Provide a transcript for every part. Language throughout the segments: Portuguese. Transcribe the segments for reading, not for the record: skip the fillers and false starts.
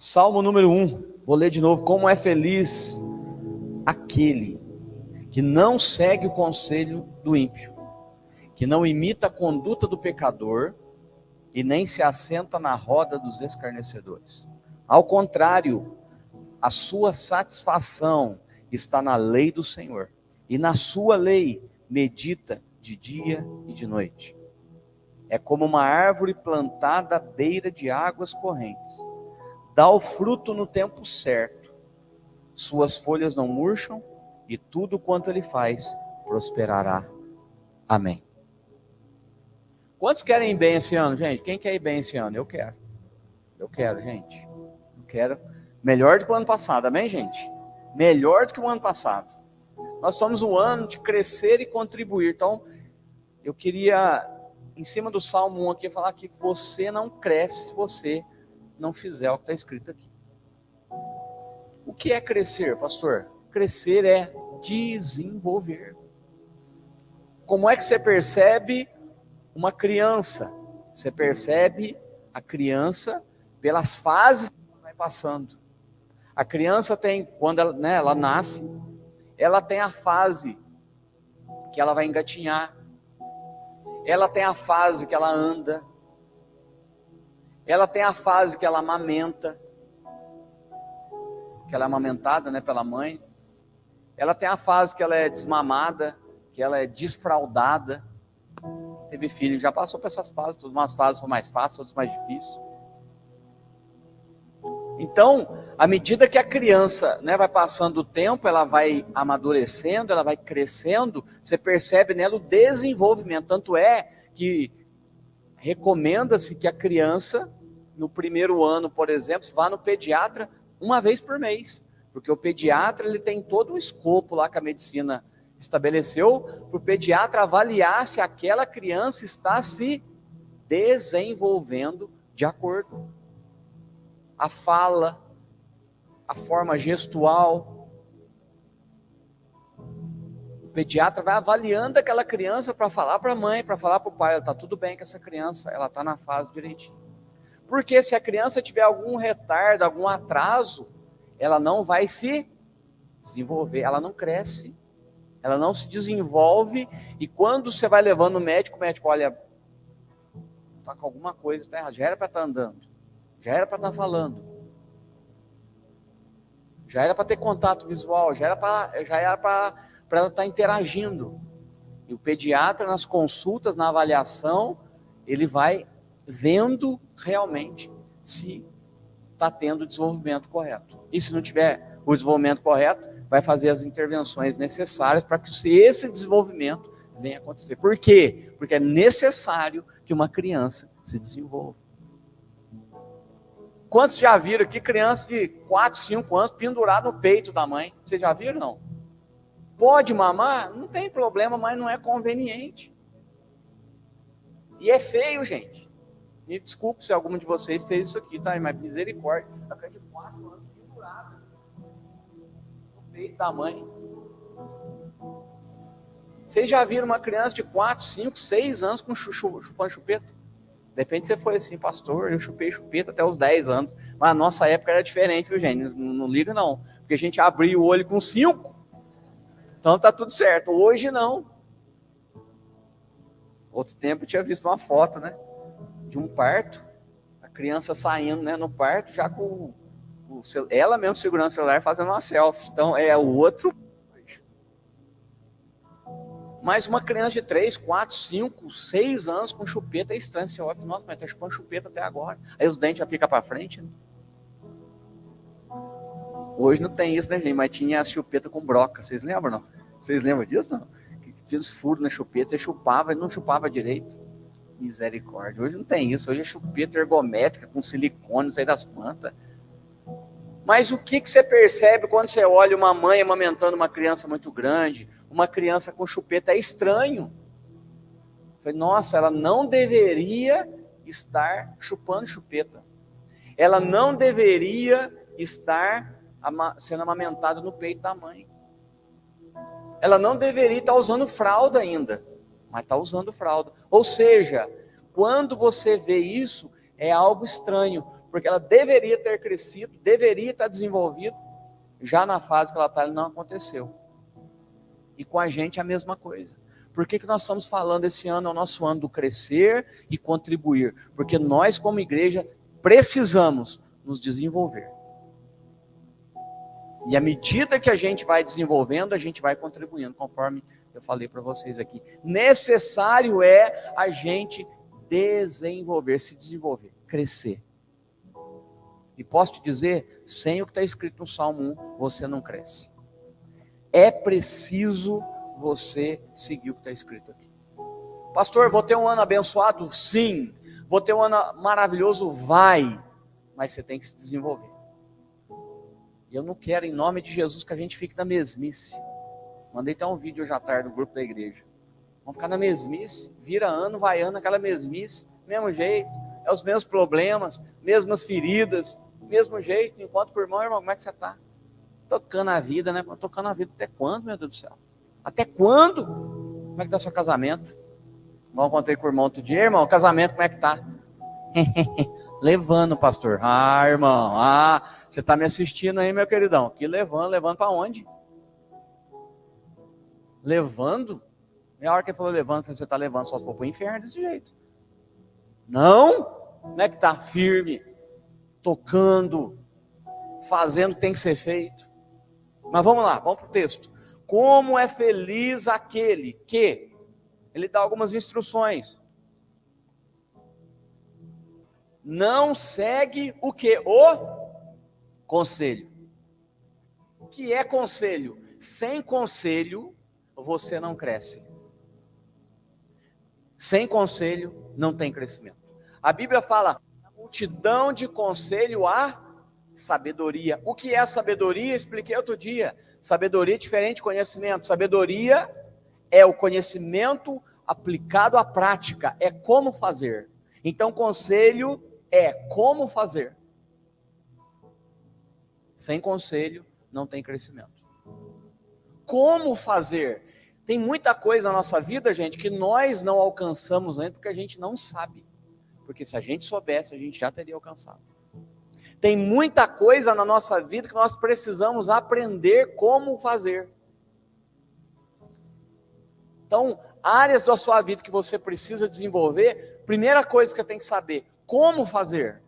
Salmo número 1, vou ler de novo. Como é feliz aquele que não segue o conselho do ímpio, que não imita a conduta do pecador e nem se assenta na roda dos escarnecedores. Ao contrário, a sua satisfação está na lei do Senhor, e na sua lei medita de dia e de noite. É como uma árvore plantada à beira de águas correntes. Dá o fruto no tempo certo, suas folhas não murcham, e tudo quanto ele faz prosperará. Amém. Quantos querem ir bem esse ano, gente? Quem quer ir bem esse ano? Eu quero, gente. Eu quero melhor do que o ano passado, amém, gente? Melhor do que o ano passado. Nós somos um ano de crescer e contribuir. Então, eu queria, em cima do Salmo 1 aqui, falar que você não cresce se você não fizer o que está escrito aqui. O que é crescer, pastor? Crescer é desenvolver. Como é que você percebe uma criança? Você percebe a criança pelas fases que ela vai passando. A criança tem, quando ela nasce, ela tem a fase que ela vai engatinhar. Ela tem a fase que ela anda. Ela tem a fase que ela amamenta. Que ela é amamentada, pela mãe. Ela tem a fase que ela é desmamada, que ela é desfraldada. Teve filho, já passou por essas fases. Umas fases são mais fáceis, outras mais difíceis. Então, à medida que a criança vai passando o tempo, ela vai amadurecendo, ela vai crescendo, você percebe nela o desenvolvimento. Tanto é que recomenda-se que a criança, no primeiro ano, por exemplo, vá no pediatra uma vez por mês. Porque o pediatra ele tem todo um escopo lá que a medicina estabeleceu para o pediatra avaliar se aquela criança está se desenvolvendo de acordo. A fala, a forma gestual. O pediatra vai avaliando aquela criança para falar para a mãe, para falar para o pai, está tudo bem com essa criança, ela está na fase direitinho. Porque se a criança tiver algum retardo, algum atraso, ela não vai se desenvolver, ela não cresce, ela não se desenvolve, e quando você vai levando o médico, olha, está com alguma coisa, já era para estar andando, já era para estar falando, já era para ter contato visual, já era para ela estar interagindo. E o pediatra, nas consultas, na avaliação, ele vai vendo realmente se está tendo o desenvolvimento correto. E se não tiver o desenvolvimento correto, vai fazer as intervenções necessárias para que esse desenvolvimento venha acontecer. Por quê? Porque é necessário que uma criança se desenvolva. Quantos já viram aqui criança de 4, 5 anos pendurada no peito da mãe? Vocês já viram, não? Pode mamar? Não tem problema, mas não é conveniente. E é feio, gente. Me desculpe se algum de vocês fez isso aqui, tá? Mas misericórdia. A criança de 4 anos pendurada no peito da mãe. Vocês já viram uma criança de 4, 5, 6 anos com chupando chupeta? De repente você foi assim, pastor, eu chupei chupeta até os 10 anos. Mas a nossa época era diferente, viu, gente? Não liga, não. Porque a gente abria o olho com 5. Então tá tudo certo. Hoje não. Outro tempo eu tinha visto uma foto, de um parto. A criança saindo, no parto, já com ela mesmo segurando o celular, fazendo uma selfie. Então é o outro. Mas uma criança de 3, 4, 5, 6 anos com chupeta é estranho. Você olha, nossa, mas tá chupando chupeta até agora. Aí os dentes já ficam para frente. Hoje não tem isso, gente? Mas tinha a chupeta com broca. Vocês lembram, não? Vocês lembram disso, não? Que tinha os furos na chupeta, você chupava e não chupava direito. Misericórdia. Hoje não tem isso. Hoje é chupeta ergométrica com silicone, não sei das quantas. Mas o que você percebe quando você olha uma mãe amamentando uma criança muito grande, uma criança com chupeta? É estranho. Nossa, ela não deveria estar chupando chupeta. Ela não deveria estar sendo amamentada no peito da mãe. Ela não deveria estar usando fralda ainda, mas está usando fralda. Ou seja, quando você vê isso, é algo estranho, porque ela deveria ter crescido, deveria estar desenvolvido, já na fase que ela está, não aconteceu. E com a gente é a mesma coisa. Por que nós estamos falando esse ano, é o nosso ano do crescer e contribuir? Porque nós, como igreja, precisamos nos desenvolver. E à medida que a gente vai desenvolvendo, a gente vai contribuindo, conforme eu falei para vocês aqui. Necessário é a gente desenvolver, se desenvolver, crescer. E posso te dizer, sem o que está escrito no Salmo 1, você não cresce. É preciso você seguir o que está escrito aqui. Pastor, vou ter um ano abençoado? Sim. Vou ter um ano maravilhoso? Vai. Mas você tem que se desenvolver. E eu não quero, em nome de Jesus, que a gente fique na mesmice. Mandei até um vídeo hoje à tarde no grupo da igreja. Vamos ficar na mesmice, vira ano, vai ano, aquela mesmice, mesmo jeito, é os mesmos problemas, mesmas feridas, mesmo jeito. Enquanto com o irmão, como é que você está? Tocando a vida, né? Tocando a vida até quando, meu Deus do céu? Até quando? Como é que está seu casamento? Eu contei com o irmão outro dia, irmão, casamento como é que está? Levando, pastor. Ah, irmão, você está me assistindo aí, meu queridão? Que levando para onde? Levando? Meia hora que ele falou levando, você está levando, só se for para o inferno desse jeito. Não? Como é que está? Firme, tocando, fazendo o que tem que ser feito. Mas vamos lá, vamos para o texto. Como é feliz aquele que... Ele dá algumas instruções. Não segue o quê? O conselho. O que é conselho? Sem conselho, você não cresce. Sem conselho, não tem crescimento. A Bíblia fala, na multidão de conselho há sabedoria. O que é sabedoria? Expliquei outro dia. Sabedoria é diferente de conhecimento. Sabedoria é o conhecimento aplicado à prática, é como fazer. Então, conselho é como fazer. Sem conselho, não tem crescimento. Como fazer? Tem muita coisa na nossa vida, gente, que nós não alcançamos ainda porque a gente não sabe. Porque se a gente soubesse, a gente já teria alcançado. Tem muita coisa na nossa vida que nós precisamos aprender como fazer. Então, áreas da sua vida que você precisa desenvolver, primeira coisa que você tem que saber, como fazer.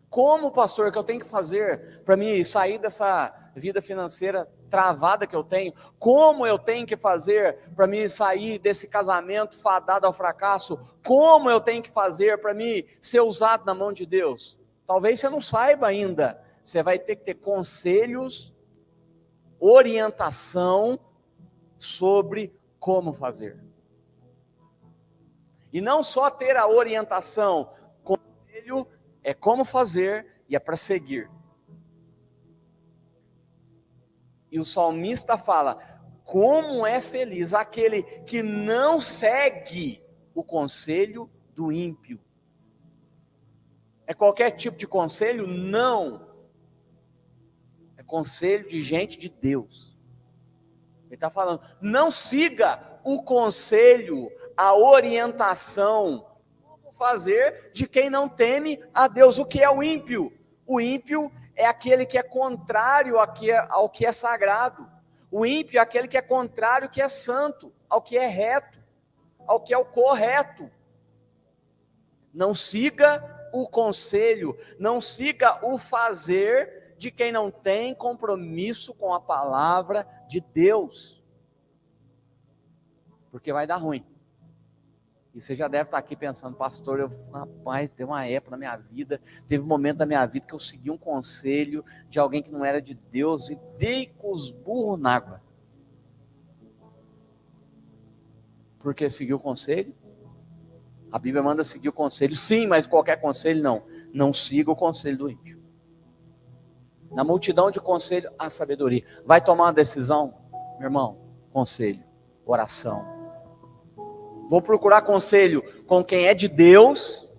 Como, pastor, que eu tenho que fazer para mim sair dessa vida financeira travada que eu tenho? Como eu tenho que fazer para mim sair desse casamento fadado ao fracasso? Como eu tenho que fazer para mim ser usado na mão de Deus? Talvez você não saiba ainda. Você vai ter que ter conselhos, orientação sobre como fazer. E não só ter a orientação, conselho é como fazer e é para seguir. E o salmista fala, como é feliz aquele que não segue o conselho do ímpio. É qualquer tipo de conselho? Não. É conselho de gente de Deus. Ele está falando, não siga o conselho, a orientação, como fazer de quem não teme a Deus. O que é o ímpio? O ímpio é aquele que é contrário ao que é sagrado. O ímpio é aquele que é contrário ao que é santo, ao que é reto, ao que é o correto. Não siga o conselho, não siga o fazer de quem não tem compromisso com a palavra de Deus, porque vai dar ruim. E você já deve estar aqui pensando, pastor, rapaz, teve uma época na minha vida, teve um momento da minha vida que eu segui um conselho de alguém que não era de Deus e dei com os burros na água. Porque seguiu o conselho? A Bíblia manda seguir o conselho, sim, mas qualquer conselho não. Não siga o conselho do ímpio. Na multidão de conselho, há sabedoria. Vai tomar uma decisão? Meu irmão, conselho, oração. Vou procurar conselho com quem é de Deus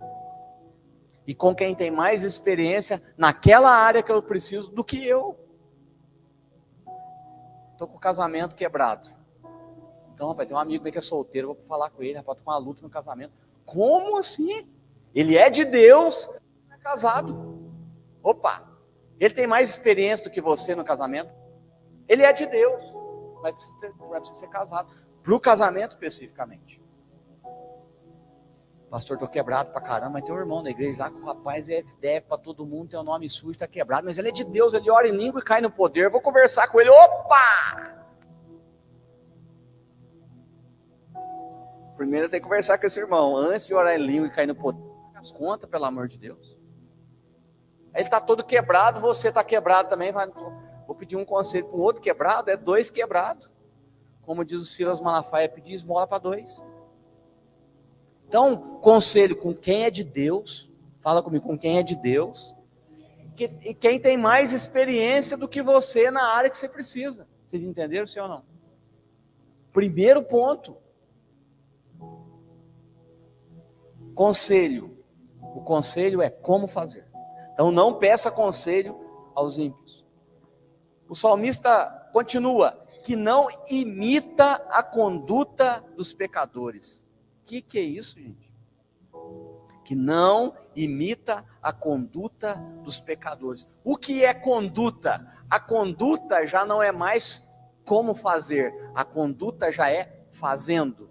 e com quem tem mais experiência naquela área que eu preciso do que eu. Estou com o casamento quebrado. Então, rapaz, tem um amigo meu que é solteiro, vou falar com ele, rapaz, tô com uma luta no casamento. Como assim? Ele é de Deus, é casado. Opa, ele tem mais experiência do que você no casamento. Ele é de Deus, mas precisa ser casado. Para o casamento especificamente. Pastor, estou quebrado pra caramba, mas tem um irmão da igreja lá que o rapaz deve para todo mundo, tem um nome sujo, está quebrado, mas ele é de Deus, ele ora em língua e cai no poder. Vou conversar com ele. Opa! Primeiro tem que conversar com esse irmão, antes de orar em língua e cair no poder. Paga as contas, pelo amor de Deus. Ele está todo quebrado, você está quebrado também. Vou pedir um conselho para o outro quebrado, é 2 quebrados. Como diz o Silas Malafaia, pedir esmola para 2. Então, conselho com quem é de Deus, fala comigo, com quem é de Deus, e quem tem mais experiência do que você na área que você precisa. Vocês entenderam, sim ou não? Primeiro ponto. Conselho. O conselho é como fazer. Então, não peça conselho aos ímpios. O salmista continua, que não imita a conduta dos pecadores. O que é isso, gente? Que não imita a conduta dos pecadores. O que é conduta? A conduta já não é mais como fazer, a conduta já é fazendo.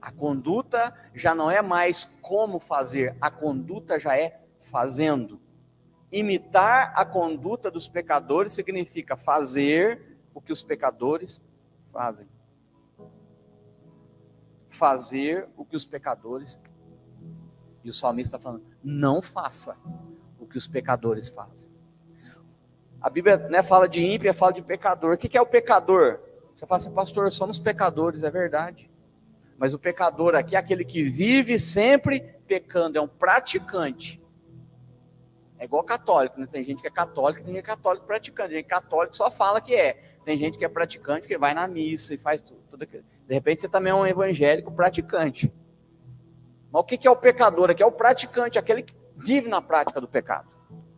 A conduta já não é mais como fazer, a conduta já é fazendo. Imitar a conduta dos pecadores significa fazer o que os pecadores fazem. Fazer o que os pecadores. E o salmista está falando, não faça o que os pecadores fazem. A Bíblia fala de ímpio, fala de pecador. O que é o pecador? Você fala assim, pastor, somos pecadores, é verdade. Mas o pecador aqui é aquele que vive sempre pecando, é um praticante. É igual católico, né? Tem gente que é católico, tem gente que é católico praticante. Tem gente católico só fala que é. Tem gente que é praticante, que vai na missa e faz tudo aquilo. De repente você também é um evangélico praticante. Mas o que é o pecador? Aqui é o praticante, aquele que vive na prática do pecado.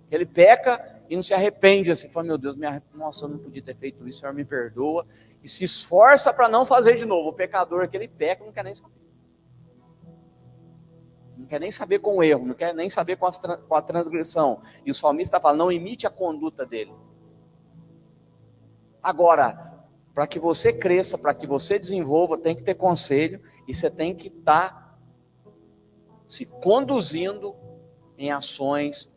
Ele peca e não se arrepende, assim, fala, meu Deus, nossa, eu não podia ter feito isso, o Senhor me perdoa. E se esforça para não fazer de novo. O pecador que ele peca não quer nem saber. Não quer nem saber com o erro, não quer nem saber com a transgressão. E o salmista fala, não imite a conduta dele. Agora, para que você cresça, para que você desenvolva, tem que ter conselho e você tem que estar se conduzindo em ações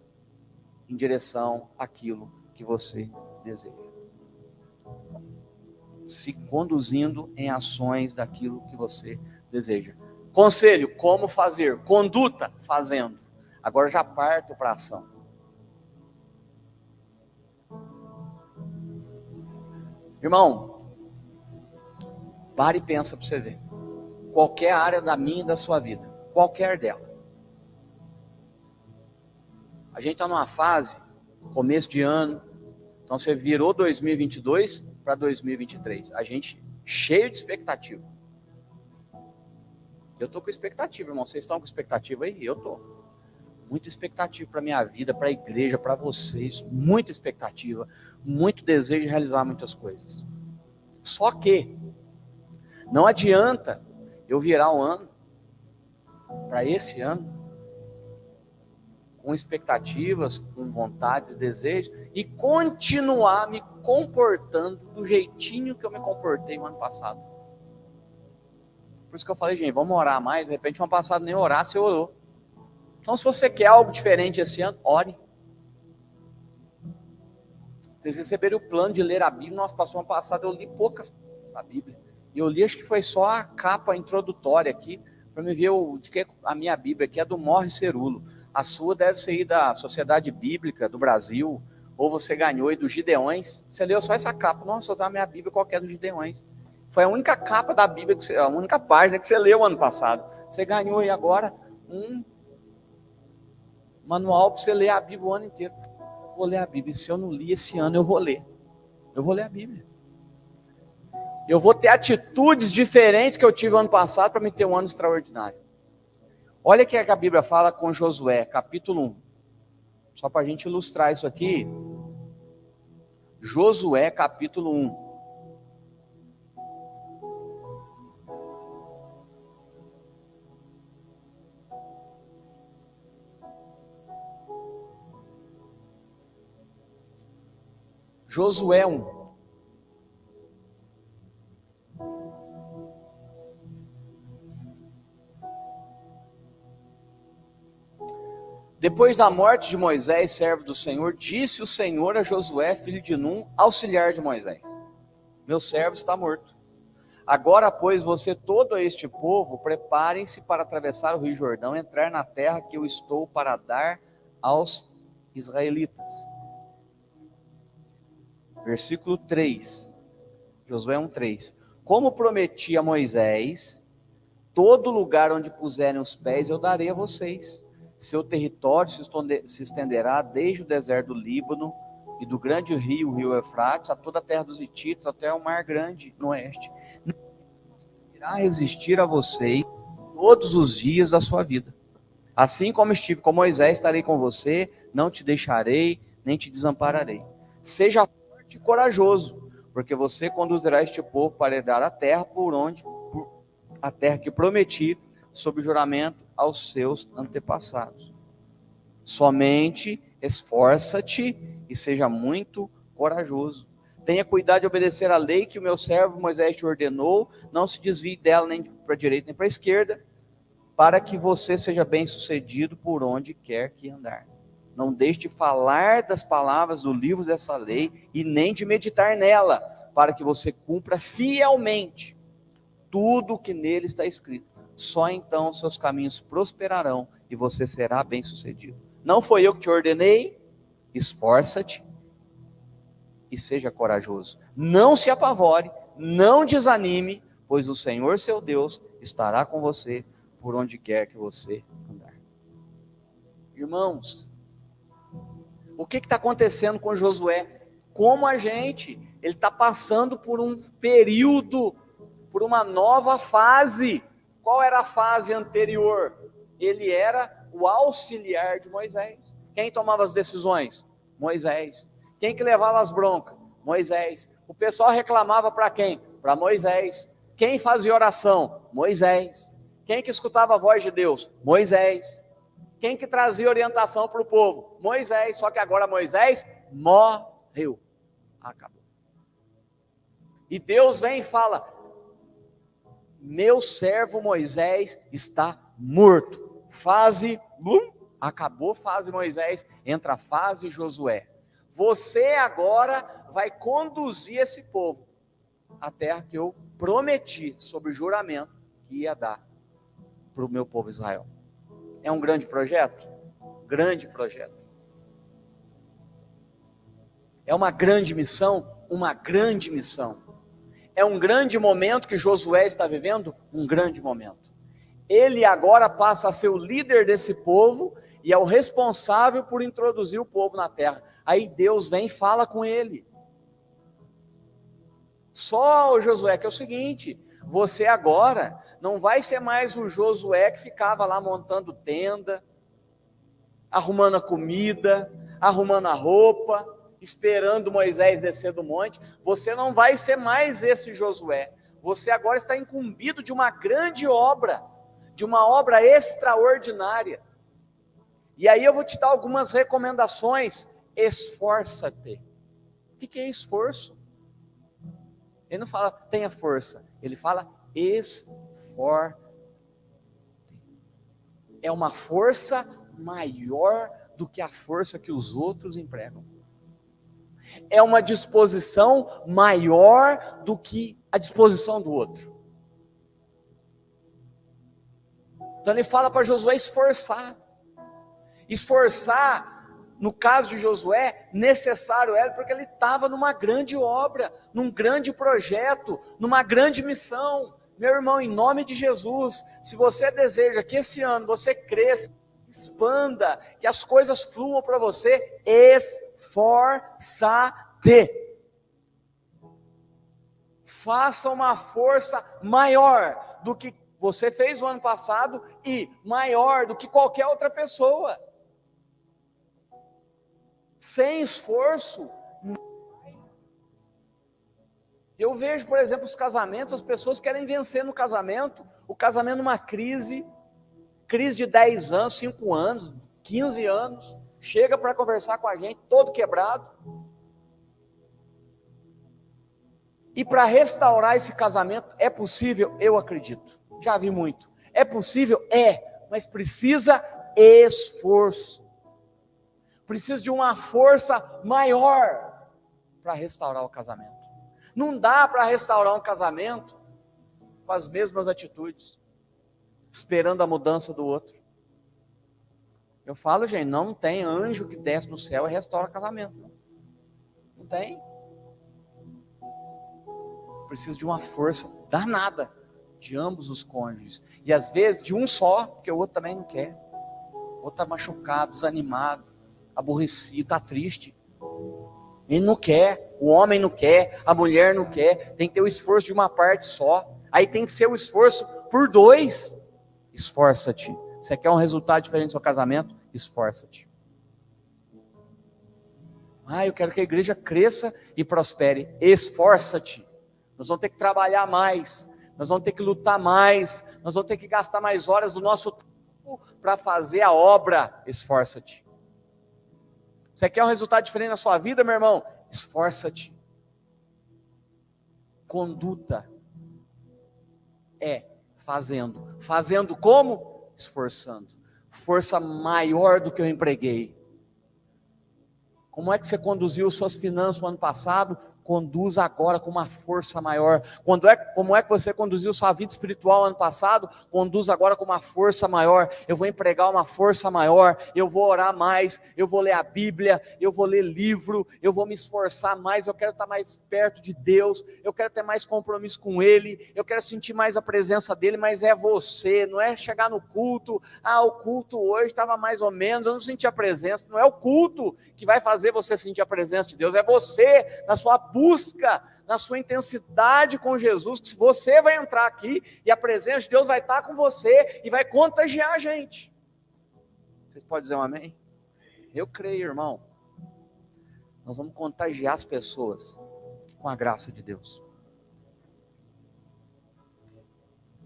em direção àquilo que você deseja. Se conduzindo em ações daquilo que você deseja. Conselho, como fazer? Conduta, fazendo. Agora já parto para a ação. Irmão, pare e pensa para você ver. Qualquer área da minha e da sua vida, qualquer dela. A gente está numa fase, começo de ano, então você virou 2022 para 2023. A gente cheio de expectativa. Eu estou com expectativa, irmão. Vocês estão com expectativa aí? Eu estou. Muita expectativa para a minha vida, para a igreja, para vocês. Muita expectativa. Muito desejo de realizar muitas coisas. Só que não adianta eu virar um ano para esse ano com expectativas, com vontades, desejos e continuar me comportando do jeitinho que eu me comportei no ano passado. Por isso que eu falei, gente, vamos orar mais. De repente, no ano passado nem orar, você orou. Então, se você quer algo diferente esse ano, ore. Vocês receberam o plano de ler a Bíblia. Nossa, passou ano passado, eu li poucas da Bíblia. E eu li, acho que foi só a capa introdutória aqui, para me ver de que a minha Bíblia aqui é do Morris Cerulo. A sua deve ser da Sociedade Bíblica do Brasil, ou você ganhou aí dos Gideões. Você leu só essa capa. Nossa, eu tenho a minha Bíblia qualquer dos Gideões. Foi a única capa da Bíblia, a única página que você leu ano passado. Você ganhou aí agora um manual para você ler a Bíblia o ano inteiro. Eu vou ler a Bíblia. Se eu não li esse ano, eu vou ler. Eu vou ler a Bíblia. Eu vou ter atitudes diferentes que eu tive ano passado para me ter um ano extraordinário. Olha o que a Bíblia fala com Josué, capítulo 1. Só para a gente ilustrar isso aqui. Josué, capítulo 1. Josué 1. Depois da morte de Moisés, servo do Senhor, disse o Senhor a Josué, filho de Num, auxiliar de Moisés: meu servo está morto. Agora, pois, você todo este povo, preparem-se para atravessar o rio Jordão, entrar na terra que eu estou para dar aos israelitas. Versículo 3, Josué 1:3. Como prometi a Moisés, todo lugar onde puserem os pés eu darei a vocês. Seu território se estenderá desde o deserto do Líbano e do grande rio, o rio Eufrates, a toda a terra dos Hititas, até o mar grande no oeste. Não irá resistir a vocês todos os dias da sua vida. Assim como estive com Moisés, estarei com você, não te deixarei, nem te desampararei. Seja forte e corajoso, porque você conduzirá este povo para herdar a terra a terra que prometi sob juramento aos seus antepassados. Somente esforça-te e seja muito corajoso. Tenha cuidado de obedecer a lei que o meu servo Moisés te ordenou, não se desvie dela nem para a direita nem para a esquerda, para que você seja bem-sucedido por onde quer que andar. Não deixe de falar das palavras do livro dessa lei e nem de meditar nela, para que você cumpra fielmente tudo o que nele está escrito. Só então seus caminhos prosperarão e você será bem-sucedido. Não foi eu que te ordenei? Esforça-te e seja corajoso. Não se apavore, não desanime, pois o Senhor seu Deus estará com você por onde quer que você andar. Irmãos, o que está acontecendo com Josué? Como ele está passando por um período, por uma nova fase. Qual era a fase anterior? Ele era o auxiliar de Moisés. Quem tomava as decisões? Moisés. Quem que levava as broncas? Moisés. O pessoal reclamava para quem? Para Moisés. Quem fazia oração? Moisés. Quem que escutava a voz de Deus? Moisés. Quem que trazia orientação para o povo? Moisés. Só que agora Moisés morreu. Acabou. E Deus vem e fala: meu servo Moisés está morto. Fase, acabou fase Moisés, entra a fase Josué. Você agora vai conduzir esse povo à terra que eu prometi, sob juramento, que ia dar para o meu povo Israel. É um grande projeto? Grande projeto. É uma grande missão? Uma grande missão. É um grande momento que Josué está vivendo? Um grande momento. Ele agora passa a ser o líder desse povo e é o responsável por introduzir o povo na terra. Aí Deus vem e fala com ele. Só o Josué, que é o seguinte: você agora não vai ser mais o Josué que ficava lá montando tenda, arrumando a comida, arrumando a roupa, esperando Moisés descer do monte. Você não vai ser mais esse Josué. Você agora está incumbido de uma grande obra, de uma obra extraordinária. E aí eu vou te dar algumas recomendações. Esforça-te. O que é esforço? Ele não fala tenha força, ele fala esforça. É uma força maior do que a força que os outros empregam. É uma disposição maior do que a disposição do outro. Então ele fala para Josué esforçar. Esforçar, no caso de Josué, necessário era porque ele estava numa grande obra, num grande projeto, numa grande missão. Meu irmão, em nome de Jesus, se você deseja que esse ano você cresça, expanda, que as coisas fluam para você, esforça-te. Faça uma força maior do que você fez o ano passado e maior do que qualquer outra pessoa. Sem esforço. Eu vejo, por exemplo, os casamentos, as pessoas querem vencer no casamento, o casamento numa crise de 10 anos, 5 anos, 15 anos, chega para conversar com a gente, todo quebrado. E para restaurar esse casamento, é possível? Eu acredito. Já vi muito. É possível? É, mas precisa esforço. Precisa de uma força maior para restaurar o casamento. Não dá para restaurar um casamento com as mesmas atitudes, esperando a mudança do outro. Eu falo, gente, não tem anjo que desce do céu e restaura casamento. Não tem. Precisa de uma força danada de ambos os cônjuges. E às vezes de um só, porque o outro também não quer. O outro está machucado, desanimado, aborrecido, está triste. Ele não quer, o homem não quer, a mulher não quer. Tem que ter o esforço de uma parte só. Aí tem que ser o esforço por dois. Esforça-te. Você quer um resultado diferente do seu casamento? Esforça-te. Eu quero que a igreja cresça e prospere. Esforça-te. Nós vamos ter que trabalhar mais. Nós vamos ter que lutar mais. Nós vamos ter que gastar mais horas do nosso tempo para fazer a obra. Esforça-te. Você quer um resultado diferente na sua vida, meu irmão? Esforça-te. Conduta é fazendo. Fazendo como? Esforçando. Força maior do que eu empreguei. Como é que você conduziu suas finanças no ano passado? Conduza agora com uma força maior. Como é que você conduziu sua vida espiritual ano passado? Conduza agora com uma força maior. Eu vou empregar uma força maior. Eu vou orar mais. Eu vou ler a Bíblia. Eu vou ler livro. Eu vou me esforçar mais. Eu quero estar mais perto de Deus. Eu quero ter mais compromisso com Ele. Eu quero sentir mais a presença dEle. Mas é você. Não é chegar no culto. O culto hoje estava mais ou menos. Eu não senti a presença. Não é o culto que vai fazer você sentir a presença de Deus. É você, na sua busca, na sua intensidade com Jesus, que você vai entrar aqui e a presença de Deus vai estar com você e vai contagiar a gente. Vocês podem dizer um amém? Eu creio, irmão. Nós vamos contagiar as pessoas com a graça de Deus.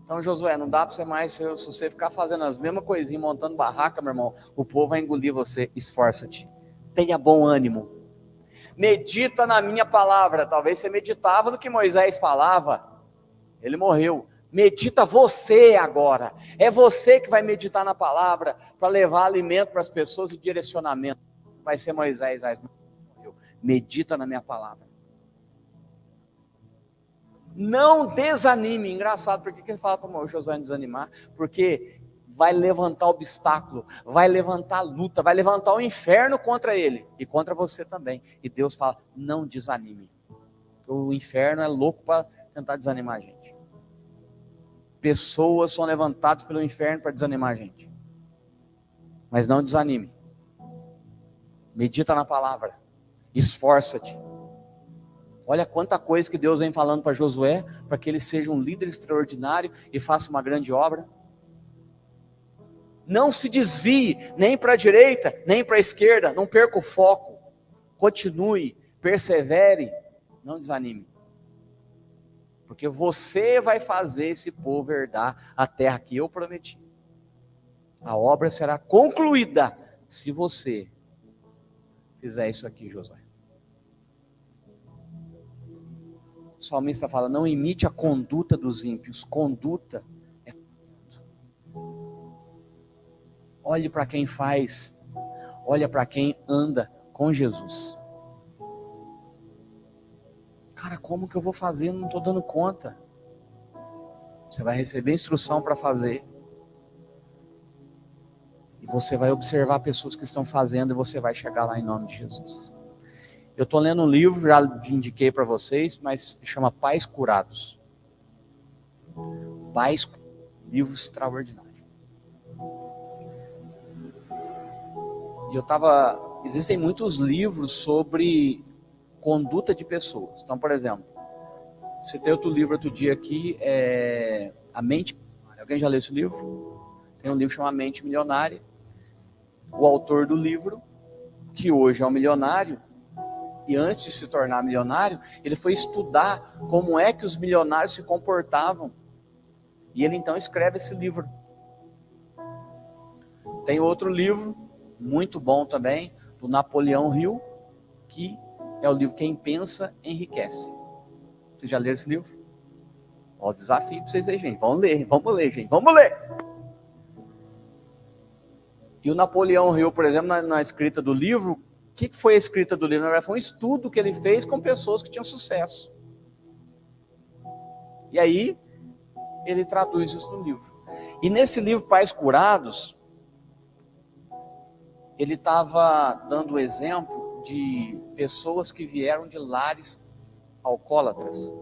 Então, Josué, não dá para você mais, se você ficar fazendo as mesmas coisinhas, montando barraca, meu irmão, o povo vai engolir você. Esforça-te. Tenha bom ânimo. Medita na minha palavra. Talvez você meditava no que Moisés falava. Ele morreu. Medita você agora. É você que vai meditar na palavra para levar alimento para as pessoas e direcionamento. Vai ser Moisés, morreu. Medita na minha palavra. Não desanime. Engraçado, por que ele fala para o Josué não desanimar? Porque vai levantar obstáculo, vai levantar luta, vai levantar o inferno contra ele e contra você também. E Deus fala, não desanime. O inferno é louco para tentar desanimar a gente. Pessoas são levantadas pelo inferno para desanimar a gente. Mas não desanime. Medita na palavra. Esforça-te. Olha quanta coisa que Deus vem falando para Josué, para que ele seja um líder extraordinário e faça uma grande obra. Não se desvie nem para a direita, nem para a esquerda, não perca o foco. Continue, persevere, não desanime. Porque você vai fazer esse povo herdar a terra que eu prometi. A obra será concluída se você fizer isso aqui, Josué. O salmista fala, não imite a conduta dos ímpios. Conduta é olhe para quem faz, olha para quem anda com Jesus. Cara, como que eu vou fazer? Não estou dando conta. Você vai receber instrução para fazer. E você vai observar pessoas que estão fazendo e você vai chegar lá em nome de Jesus. Eu estou lendo um livro, já indiquei para vocês, mas chama Pais Curados. Pais Curados, livro extraordinário. E existem muitos livros sobre conduta de pessoas. Então, por exemplo, citei outro livro outro dia aqui, A Mente Milionária. Alguém já leu esse livro? Tem um livro chamado A Mente Milionária. O autor do livro, que hoje é um milionário, e antes de se tornar milionário, ele foi estudar como é que os milionários se comportavam. E ele então escreve esse livro. Tem outro livro, muito bom também, do Napoleão Hill, que é o livro Quem Pensa Enriquece. Vocês já leram esse livro? Ó, o desafio para vocês aí, gente. Vamos ler, gente. Vamos ler! E o Napoleão Hill, por exemplo, na escrita do livro, o que foi a escrita do livro? Na verdade, foi um estudo que ele fez com pessoas que tinham sucesso. E aí, ele traduz isso no livro. E nesse livro, Pais Curados, ele estava dando o exemplo de pessoas que vieram de lares alcoólatras.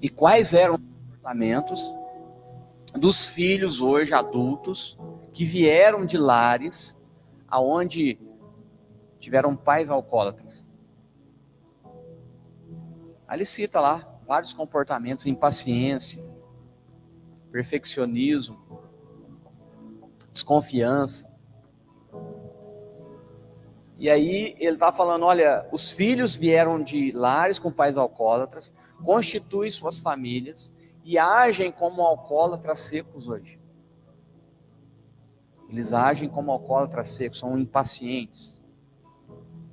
E quais eram os comportamentos dos filhos hoje adultos que vieram de lares aonde tiveram pais alcoólatras. Aí ele cita lá vários comportamentos: impaciência, perfeccionismo, desconfiança. E aí ele está falando, olha, os filhos vieram de lares com pais alcoólatras, constituem suas famílias e agem como alcoólatras secos hoje. Eles agem como alcoólatras secos, são impacientes,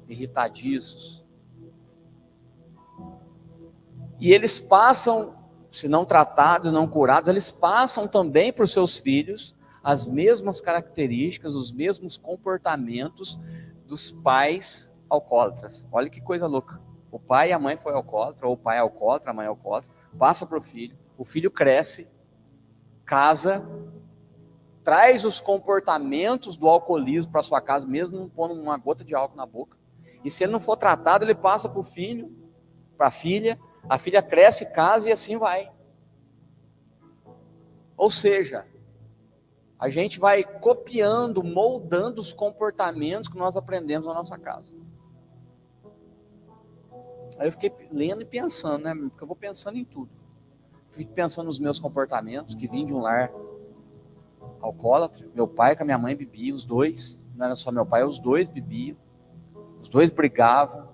irritadiços. E eles passam, se não tratados, não curados, eles passam também para os seus filhos as mesmas características, os mesmos comportamentos dos pais alcoólatras. Olha que coisa louca. O pai e a mãe foi alcoólatra, ou o pai é alcoólatra, a mãe é alcoólatra, passa para o filho cresce, casa, traz os comportamentos do alcoolismo para sua casa, mesmo não pondo uma gota de álcool na boca. E se ele não for tratado, ele passa para o filho, para a filha cresce, casa e assim vai. Ou seja, a gente vai copiando, moldando os comportamentos que nós aprendemos na nossa casa. Aí eu fiquei lendo e pensando, né? Porque eu vou pensando em tudo. Fico pensando nos meus comportamentos, que vim de um lar alcoólatra. Meu pai com a minha mãe bebiam, os dois. Não era só meu pai, os dois bebiam. Os dois brigavam.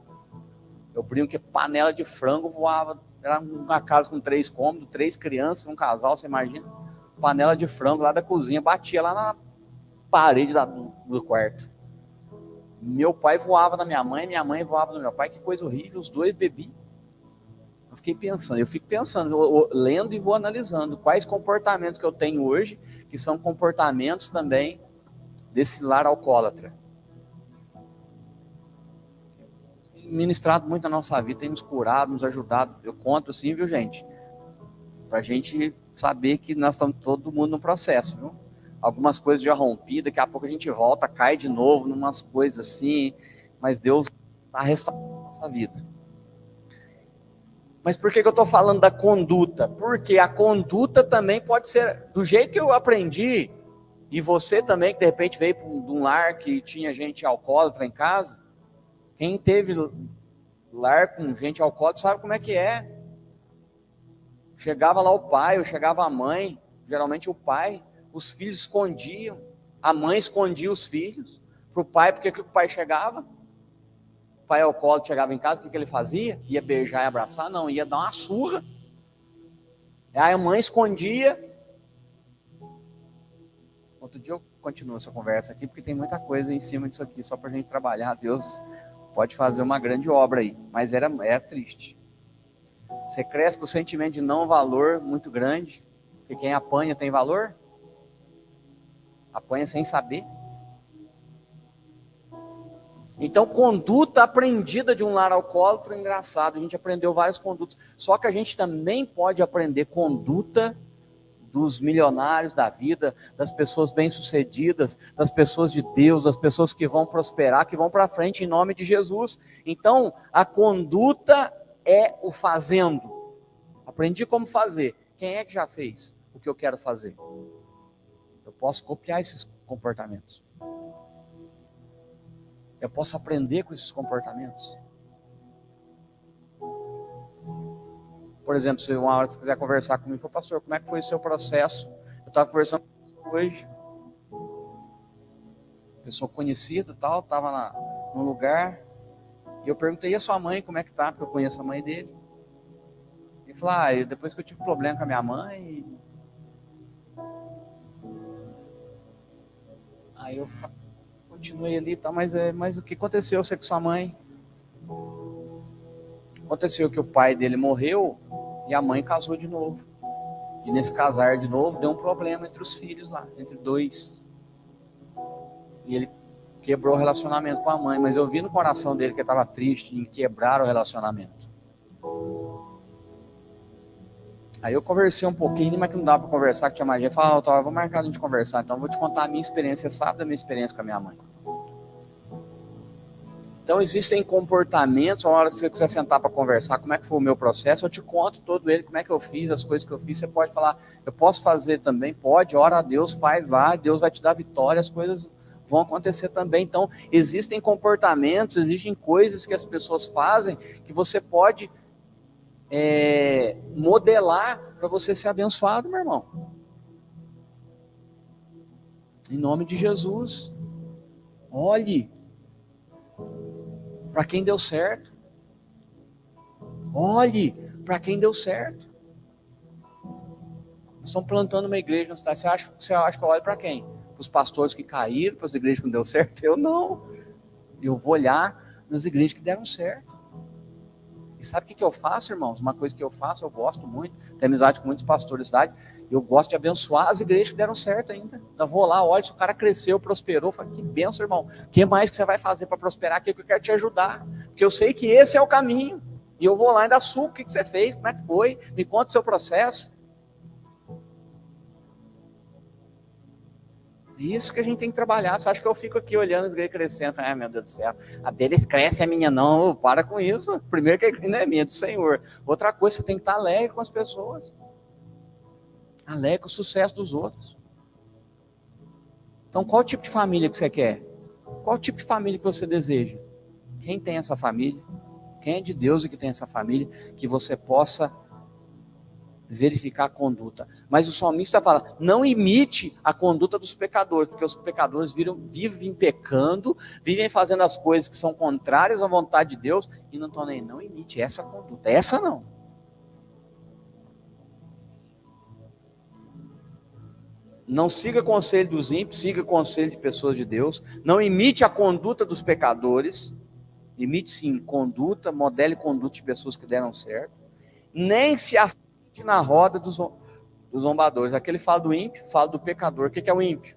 Eu brinco que panela de frango voava. Era uma casa com 3 cômodos, 3 crianças, um casal, você imagina? Panela de frango lá da cozinha, batia lá na parede do quarto. Meu pai voava na minha mãe voava no meu pai, que coisa horrível, os dois bebiam. Eu fico pensando, eu lendo e vou analisando quais comportamentos que eu tenho hoje, que são comportamentos também desse lar alcoólatra. Ministrado muito na nossa vida, tem nos curado, nos ajudado. Eu conto assim, viu, gente? Pra gente saber que nós estamos todo mundo no processo, viu? Algumas coisas já rompidas, daqui a pouco a gente volta, cai de novo, numas coisas assim, mas Deus está restaurando a nossa vida. Mas por que eu estou falando da conduta? Porque a conduta também pode ser, do jeito que eu aprendi, e você também, que de repente veio de um lar que tinha gente alcoólatra em casa, quem teve lar com gente alcoólatra sabe como é que é. Chegava lá o pai, ou chegava a mãe, geralmente o pai, os filhos escondiam, a mãe escondia os filhos para o pai, porque que o pai chegava? O pai alcoólatra chegava em casa, o que ele fazia? Ia beijar e abraçar? Não, ia dar uma surra. Aí a mãe escondia. Outro dia eu continuo essa conversa aqui, porque tem muita coisa em cima disso aqui, só para a gente trabalhar. Deus pode fazer uma grande obra aí, mas era triste. Você cresce com o sentimento de não valor muito grande, porque quem apanha tem valor? Apanha sem saber. Então, conduta aprendida de um lar alcoólatra, engraçado, a gente aprendeu várias condutas, só que a gente também pode aprender conduta dos milionários da vida, das pessoas bem-sucedidas, das pessoas de Deus, das pessoas que vão prosperar, que vão para frente em nome de Jesus. Então, a conduta é o fazendo. Aprendi como fazer. Quem é que já fez o que eu quero fazer? Eu posso copiar esses comportamentos. Eu posso aprender com esses comportamentos. Por exemplo, se uma hora você quiser conversar comigo, pastor, como é que foi o seu processo? Eu estava conversando hoje, pessoa conhecida, tal, estava num lugar, e eu perguntei, e a sua mãe, como é que tá? Porque eu conheço a mãe dele. Ele falou, depois que eu tive problema com a minha mãe, aí eu continuei ali, tá, mas o que aconteceu você com sua mãe? Aconteceu que o pai dele morreu e a mãe casou de novo. E nesse casar de novo, deu um problema entre os filhos lá, entre dois. E ele quebrou o relacionamento com a mãe. Mas eu vi no coração dele que ele estava triste em quebrar o relacionamento. Aí eu conversei um pouquinho, mas que não dava para conversar, que tinha mais gente. Falei, vou marcar a gente conversar, então eu vou te contar a minha experiência. Você sabe da minha experiência com a minha mãe. Então existem comportamentos, a hora que você quiser sentar para conversar, como é que foi o meu processo, eu te conto todo ele, como é que eu fiz, as coisas que eu fiz, você pode falar, eu posso fazer também, pode, ora a Deus, faz lá, Deus vai te dar vitória, as coisas vão acontecer também. Então existem comportamentos, existem coisas que as pessoas fazem, que você pode modelar para você ser abençoado, meu irmão. Em nome de Jesus, olhe para quem deu certo. Olhe para quem deu certo. Nós estamos plantando uma igreja na cidade. Você acha que eu olho para quem? Para os pastores que caíram, para as igrejas que não deu certo? Eu não. Eu vou olhar nas igrejas que deram certo. E sabe o que eu faço, irmãos? Uma coisa que eu faço, eu gosto muito, tenho amizade com muitos pastores da cidade, eu gosto de abençoar as igrejas que deram certo ainda. Eu vou lá, olho, se o cara cresceu, prosperou, falo, que benção, irmão. O que mais que você vai fazer para prosperar aqui? Que eu quero te ajudar. Porque eu sei que esse é o caminho. E eu vou lá e ainda suco, o que você fez, como é que foi? Me conta o seu processo. Isso que a gente tem que trabalhar. Você acha que eu fico aqui olhando as igrejas crescendo? Ai, meu Deus do céu, a deles cresce, a minha não. Para com isso. Primeiro que a igreja não é minha, é do Senhor. Outra coisa, você tem que estar alegre com as pessoas. Alegre com o sucesso dos outros. Então, qual tipo de família que você quer? Qual tipo de família que você deseja? Quem tem essa família? Quem é de Deus e que tem essa família? Que você possa verificar a conduta. Mas o salmista fala, não imite a conduta dos pecadores, porque os pecadores vivem pecando, vivem fazendo as coisas que são contrárias à vontade de Deus, e não estão nem, não imite essa conduta, essa não. Não siga conselho dos ímpios, siga conselho de pessoas de Deus, não imite a conduta dos pecadores, imite sim conduta, modele conduta de pessoas que deram certo, nem se assente na roda dos zombadores. Aquele fala do ímpio, fala do pecador. O que é o ímpio?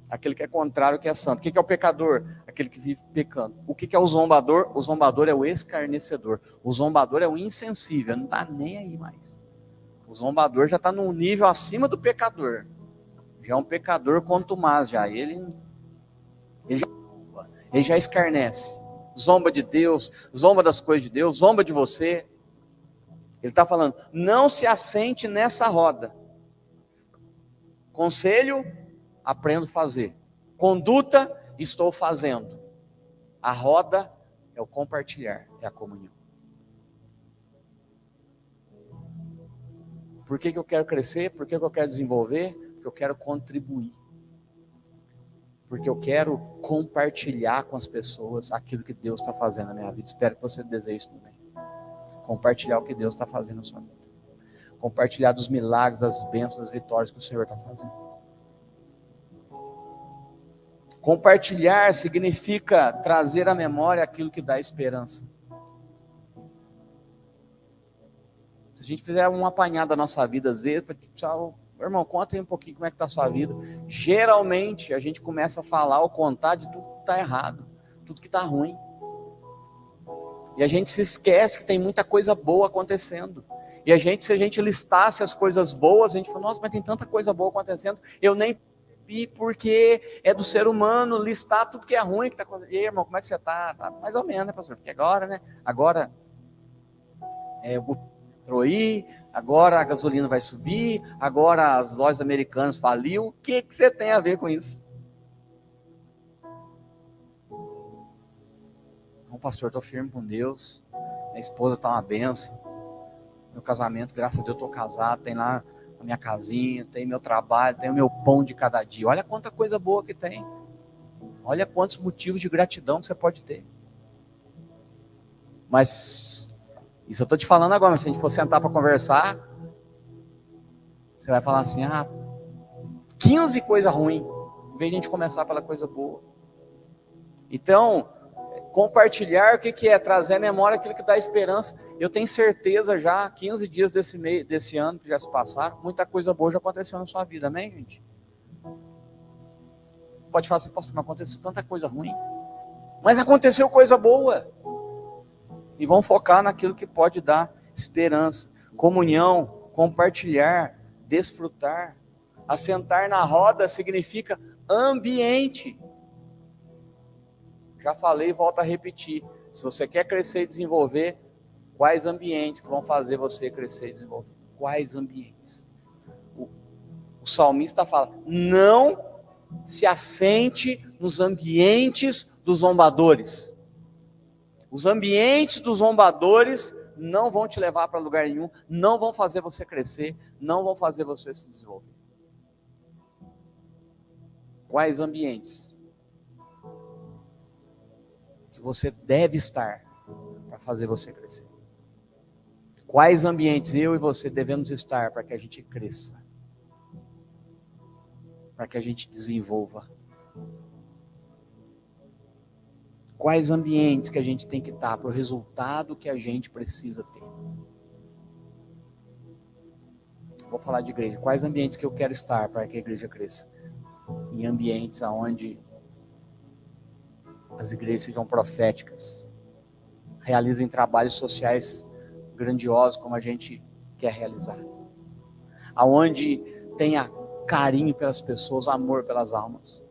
Aquele que é contrário ao que é santo. O que é o pecador? Aquele que vive pecando. O que é o zombador? O zombador é o escarnecedor. O zombador é o insensível, não está nem aí mais. O zombador já está num nível acima do pecador. Já é um pecador contumaz já. Ele já escarnece. Zomba de Deus, zomba das coisas de Deus, zomba de você. Ele está falando, não se assente nessa roda. Conselho, aprendo a fazer. Conduta, estou fazendo. A roda é o compartilhar, é a comunhão. Por que eu quero crescer? Por que eu quero desenvolver? Porque eu quero contribuir. Porque eu quero compartilhar com as pessoas aquilo que Deus está fazendo na minha vida. Espero que você deseje isso também. Compartilhar o que Deus está fazendo na sua vida. Compartilhar dos milagres, das bênçãos, das vitórias que o Senhor está fazendo. Compartilhar significa trazer à memória aquilo que dá esperança. Se a gente fizer um apanhado da nossa vida, às vezes, meu irmão, conta aí um pouquinho como é que está a sua vida. Geralmente, a gente começa a falar ou contar de tudo que está errado, tudo que está ruim. E a gente se esquece que tem muita coisa boa acontecendo. E se a gente listasse as coisas boas, a gente fala, nossa, mas tem tanta coisa boa acontecendo, eu nem percebi, porque é do ser humano listar tudo que é ruim que está acontecendo. E aí, irmão, como é que você está? Tá mais ou menos, né, pastor? Porque agora, né? Agora o entrou aí, agora a gasolina vai subir, agora as lojas americanas faliu. O que você tem a ver com isso? Não, pastor, estou firme com Deus, minha esposa está uma benção, meu casamento, graças a Deus, estou casado, tem lá a minha casinha, tem meu trabalho, tem o meu pão de cada dia. Olha quanta coisa boa que tem. Olha quantos motivos de gratidão que você pode ter. Mas isso eu estou te falando agora, mas se a gente for sentar para conversar, você vai falar assim, 15 coisas ruins, em vez de a gente começar pela coisa boa. Então, Compartilhar, o que é? Trazer à memória aquilo que dá esperança. Eu tenho certeza já, 15 dias desse ano que já se passaram, muita coisa boa já aconteceu na sua vida, amém, gente? Pode falar assim, pastor, não aconteceu tanta coisa ruim. Mas aconteceu coisa boa. E vão focar naquilo que pode dar esperança. Comunhão, compartilhar, desfrutar. Assentar na roda significa ambiente. Já falei e volto a repetir. Se você quer crescer e desenvolver, quais ambientes que vão fazer você crescer e desenvolver? Quais ambientes? O salmista fala, não se assente nos ambientes dos zombadores. Os ambientes dos zombadores não vão te levar para lugar nenhum, não vão fazer você crescer, não vão fazer você se desenvolver. Quais ambientes que você deve estar para fazer você crescer? Quais ambientes eu e você devemos estar para que a gente cresça? Para que a gente desenvolva? Quais ambientes que a gente tem que estar para o resultado que a gente precisa ter? Vou falar de igreja. Quais ambientes que eu quero estar para que a igreja cresça? Em ambientes onde as igrejas sejam proféticas, realizem trabalhos sociais grandiosos como a gente quer realizar. Aonde tenha carinho pelas pessoas, amor pelas almas.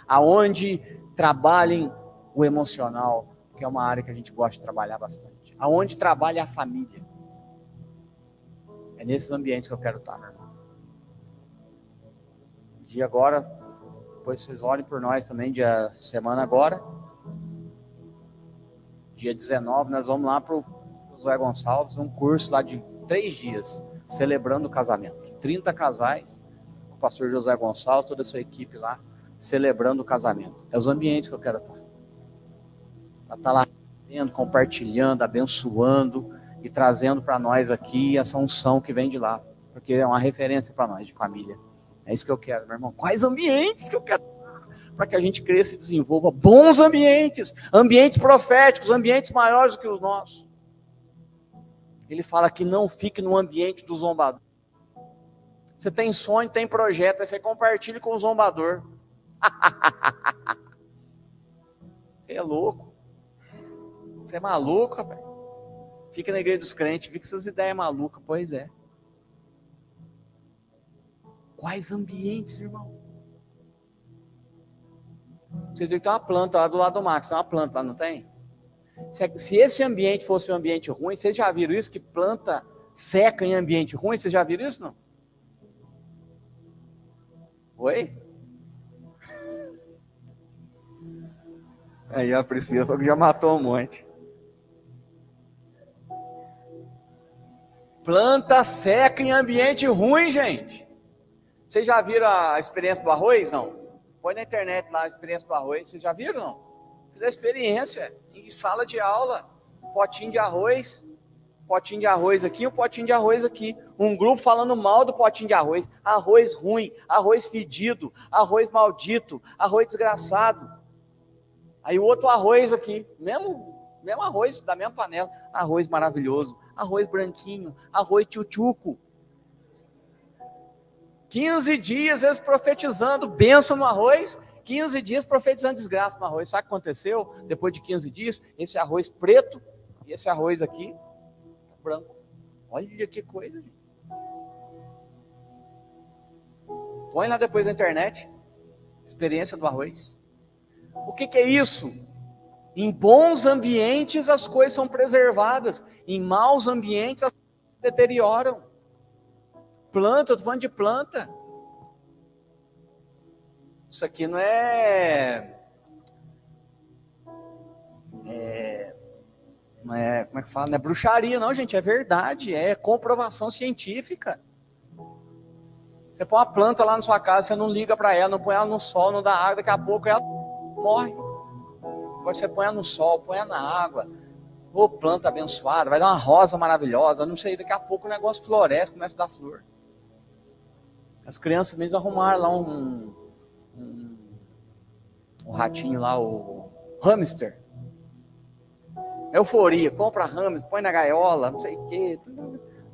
Aonde trabalhem o emocional, que é uma área que a gente gosta de trabalhar bastante. Aonde trabalha a família. É nesses ambientes que eu quero estar, meu irmão. Dia agora, depois vocês olhem por nós também, semana agora. Dia 19, nós vamos lá para o Josué Gonçalves, um curso lá de 3 dias, celebrando o casamento. 30 casais, o pastor Josué Gonçalves, toda a sua equipe lá, celebrando o casamento. É os ambientes que eu quero estar. Para estar lá, compartilhando, abençoando e trazendo para nós aqui essa unção que vem de lá. Porque é uma referência para nós, de família. É isso que eu quero, meu irmão. Quais ambientes que eu quero para que a gente cresça e desenvolva bons ambientes, ambientes proféticos, ambientes maiores do que os nossos. Ele fala que não fique no ambiente do zombador. Você tem sonho, tem projeto, aí você compartilha com o zombador. Você é louco. Você é maluco, rapaz. Fica na igreja dos crentes, fica com essas ideias malucas. Pois é. Quais ambientes, irmão? Vocês viram que tem uma planta lá do lado do Max, tem uma planta lá, não tem? Se esse ambiente fosse um ambiente ruim, vocês já viram isso? Que planta seca em ambiente ruim? Vocês já viram isso, não? Oi? Aí a Priscila falou que já matou um monte. Planta seca em ambiente ruim, gente. Vocês já viram a experiência do arroz? Não? Põe na internet lá a experiência do arroz. Vocês já viram? Não? Fiz a experiência em sala de aula. Potinho de arroz aqui, um potinho de arroz aqui. Um grupo falando mal do potinho de arroz. Arroz ruim, arroz fedido, arroz maldito, arroz desgraçado. Aí o outro arroz aqui, mesmo arroz da mesma panela. Arroz maravilhoso, arroz branquinho, arroz tchutchuco. 15 dias eles profetizando bênção no arroz, 15 dias profetizando desgraça no arroz. Sabe o que aconteceu? Depois de 15 dias, esse arroz preto e esse arroz aqui, branco. Olha que coisa, gente. Põe lá depois na internet, experiência do arroz. O que é isso? Em bons ambientes as coisas são preservadas, em maus ambientes as coisas se deterioram. Planta, eu estou falando de planta. Isso aqui não como é que fala? Não é bruxaria, não, gente. É verdade, é comprovação científica. Você põe uma planta lá na sua casa, você não liga para ela, não põe ela no sol, não dá água, daqui a pouco ela morre. Agora você põe ela no sol, põe ela na água. Ô, planta abençoada, vai dar uma rosa maravilhosa, não sei, daqui a pouco o negócio floresce, começa a dar flor. As crianças mesmo arrumaram lá um ratinho lá, o Hamster. Euforia, compra hamster, põe na gaiola, não sei o quê.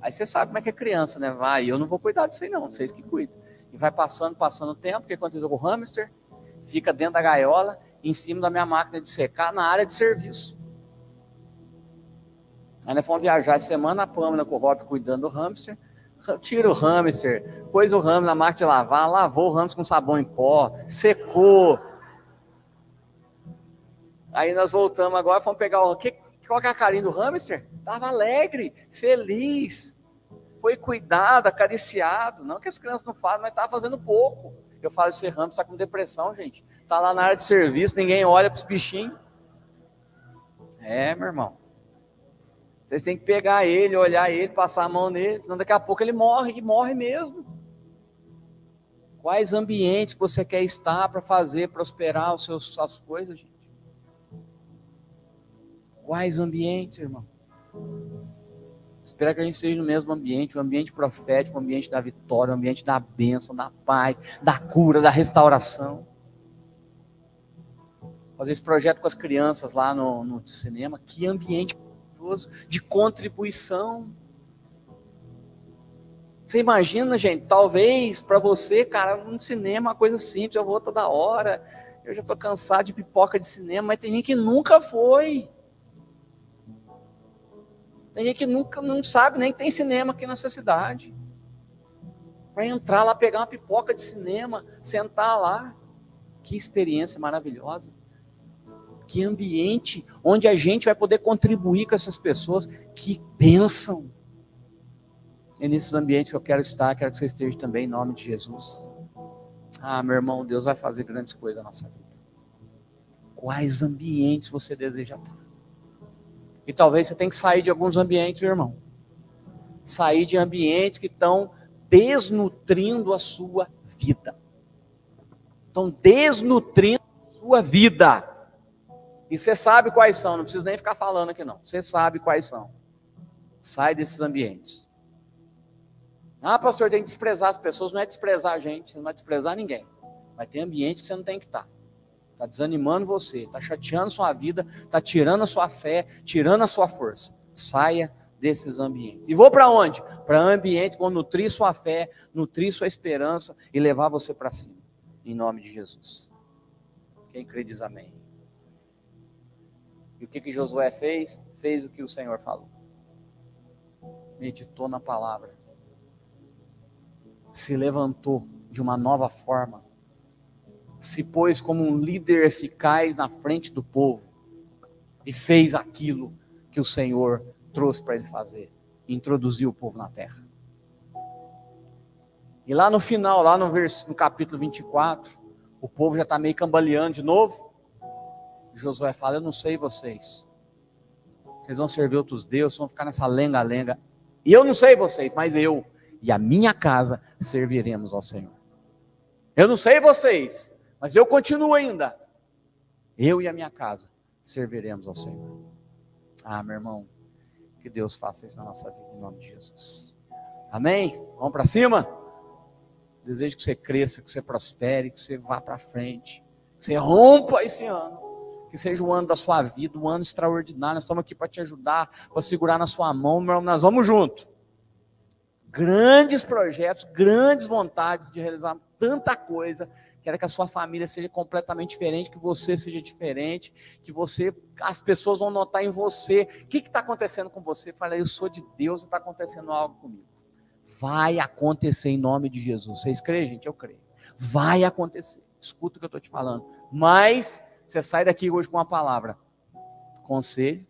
Aí você sabe como é que é criança, né? Vai, eu não vou cuidar disso aí não, vocês que cuidam. E vai passando o tempo, porque quando eu com o hamster, fica dentro da gaiola, em cima da minha máquina de secar, na área de serviço. Aí nós fomos viajar essa semana, a Pâmela com o Rob cuidando do hamster, tira o hamster, pôs o hamster na máquina de lavar, lavou o hamster com sabão em pó, secou. Aí nós voltamos agora, fomos pegar qual que é a carinha do hamster? Estava alegre, feliz, foi cuidado, acariciado. Não que as crianças não fazem, mas estava fazendo pouco. Eu falo, esse hamster está com depressão, gente. Está lá na área de serviço, ninguém olha para os bichinhos. Meu irmão. Vocês têm que pegar ele, olhar ele, passar a mão nele, senão daqui a pouco ele morre, e morre mesmo. Quais ambientes que você quer estar para fazer prosperar suas coisas, gente? Quais ambientes, irmão? Espero que a gente esteja no mesmo ambiente, um ambiente profético, um ambiente da vitória, um ambiente da bênção, da paz, da cura, da restauração. Fazer esse projeto com as crianças lá no cinema, que ambiente maravilhoso de contribuição. Você imagina, gente, talvez para você, cara, um cinema é uma coisa simples, eu vou toda hora, eu já estou cansado de pipoca de cinema, mas tem gente que nunca foi. Tem gente que nunca não sabe nem que tem cinema aqui nessa cidade. Para entrar lá, pegar uma pipoca de cinema, sentar lá. Que experiência maravilhosa. Que ambiente onde a gente vai poder contribuir com essas pessoas. Que bênção. É nesses ambientes que eu quero estar, quero que você esteja também, em nome de Jesus. Meu irmão, Deus vai fazer grandes coisas na nossa vida. Quais ambientes você deseja estar? E talvez você tenha que sair de alguns ambientes, meu irmão. Sair de ambientes que estão desnutrindo a sua vida. Estão desnutrindo a sua vida. E você sabe quais são, não precisa nem ficar falando aqui não. Você sabe quais são. Sai desses ambientes. Pastor, tem que desprezar as pessoas. Não é desprezar a gente, você não vai desprezar ninguém. Mas tem ambiente que você não tem que estar. Está desanimando você, está chateando sua vida, está tirando a sua fé, tirando a sua força. Saia desses ambientes. E vou para onde? Para ambientes que vão nutrir sua fé, nutrir sua esperança e levar você para cima. Em nome de Jesus. Quem crê diz amém. E o que Josué fez? Fez o que o Senhor falou. Meditou na palavra. Se levantou de uma nova forma. Se pôs como um líder eficaz na frente do povo e fez aquilo que o Senhor trouxe para ele fazer, introduziu o povo na terra. E lá no final, lá no capítulo 24, o povo já está meio cambaleando de novo. Josué fala, eu não sei vocês vão servir outros deuses, vão ficar nessa lenga-lenga, e eu não sei vocês, mas eu e a minha casa serviremos ao Senhor. Eu não sei vocês, mas eu continuo ainda. Eu e a minha casa serviremos ao Senhor. Meu irmão, que Deus faça isso na nossa vida, em nome de Jesus. Amém? Vamos para cima? Desejo que você cresça, que você prospere, que você vá para frente, que você rompa esse ano, que seja o ano da sua vida, um ano extraordinário. Nós estamos aqui para te ajudar, para segurar na sua mão, meu irmão, nós vamos junto. Grandes projetos, grandes vontades de realizar tanta coisa. Quero que a sua família seja completamente diferente, que você seja diferente, que as pessoas vão notar em você. O que está acontecendo com você? Fala, eu sou de Deus e está acontecendo algo comigo. Vai acontecer em nome de Jesus. Vocês creem, gente? Eu creio. Vai acontecer. Escuta o que eu estou te falando. Mas você sai daqui hoje com uma palavra: conselho,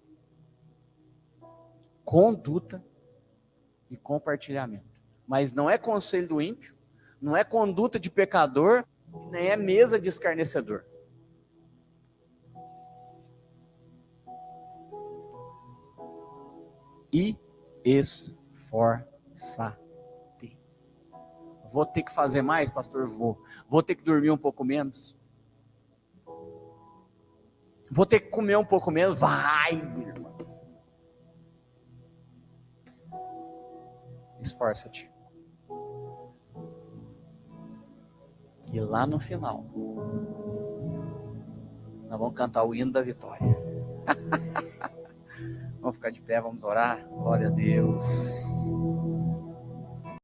conduta e compartilhamento. Mas não é conselho do ímpio, não é conduta de pecador, nem é mesa de escarnecedor. E esforçar. Vou ter que fazer mais, pastor? Vou ter que dormir um pouco menos? Vou ter que comer um pouco menos? Vai, meu irmão. Esforça-te. E lá no final, Nós vamos cantar o hino da vitória. Vamos ficar de pé, vamos orar. Glória a Deus.